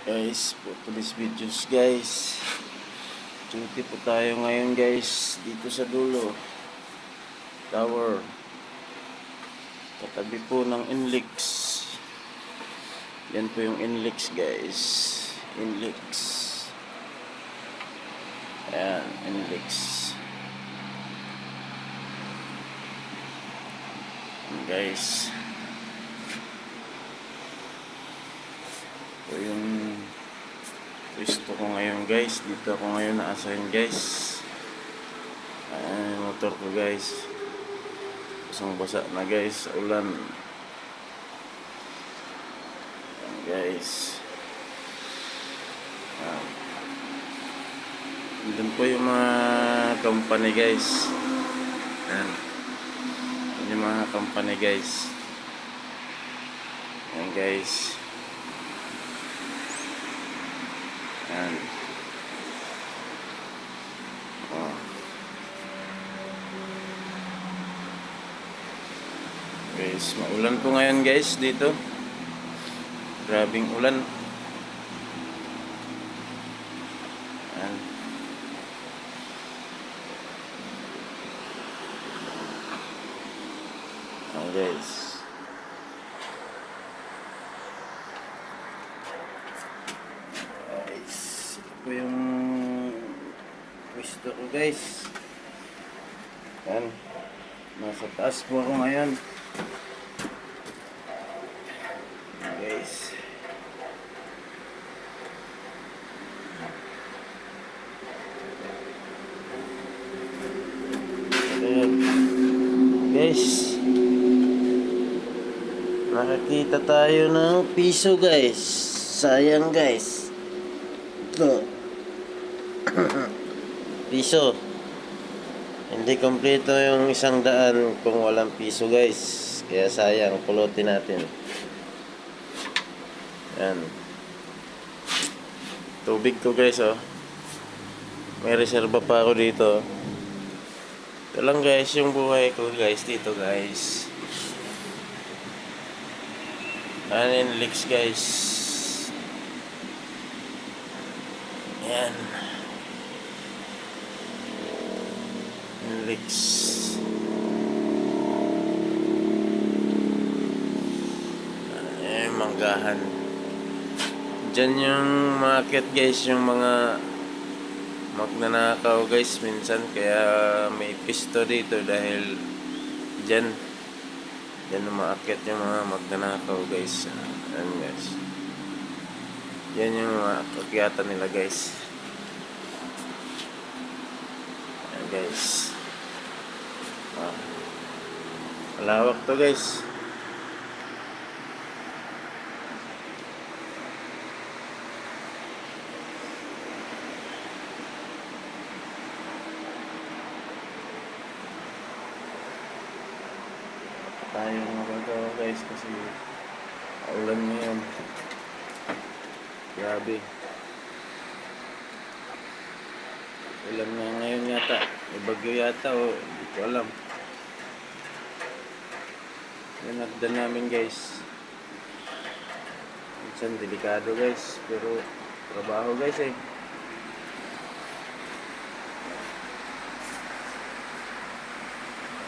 Guys, for today's videos guys, duty po tayo ngayon guys dito sa dulo tower, katabi po ng Inlex. Yan po yung Inlex guys, Inlex. Ayan, Inlex. Guys, ito yung pwesto ko ngayon guys. Dito ako ngayon na-assign guys. Ayan yung motor ko guys, basang basa na guys sa ulan. Ayan guys. Doon po yung mga company guys. Ayan yung mga company guys. Ayan guys. Ayan. Oh. Guys, maulan po ngayon guys dito. Grabing ulan. Ayan. Ayan guys. Ito yung pwesto ko guys. Yan, nasa taas po ako ngayon guys. Ayan guys, nakakita tayo ng piso guys. Sayang guys, ito piso. Hindi kompleto yung 100 kung walang piso guys. Kaya sayang, pulutin natin. Yan. Tubig ko guys oh. May reserva pa ako dito. Ito lang guys yung buhay ko guys dito guys. Anin leaks guys. Yan. Leaks. Manggahan. Diyan yung market guys, yung mga magnanakaw guys minsan, kaya may pisto dito dahil diyan umaakit yung mga magnanakaw guys. Ayan guys. Yan yung mga kakyatan nila guys. Ayan guys. Malawak to guys. Tayo magagawa guys kasi ulan ngayon. Grabe. Ulan nga ngayon yata. May bagyo yata o hindi ko alam. Yan nagdan namin guys. Minsan delikado guys, pero trabaho guys eh.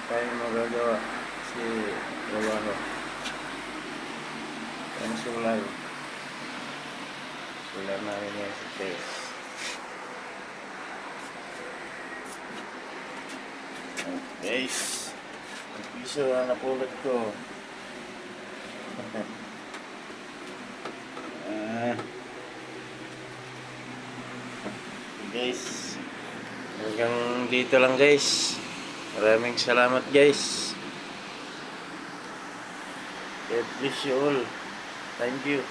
Tayo magagawa kasi trabaho. Yan solar. Solar namin yan sa place. Guys, ang piso na napulot ko. Guys, hanggang dito lang guys. Maraming salamat guys. God bless you all. Thank you.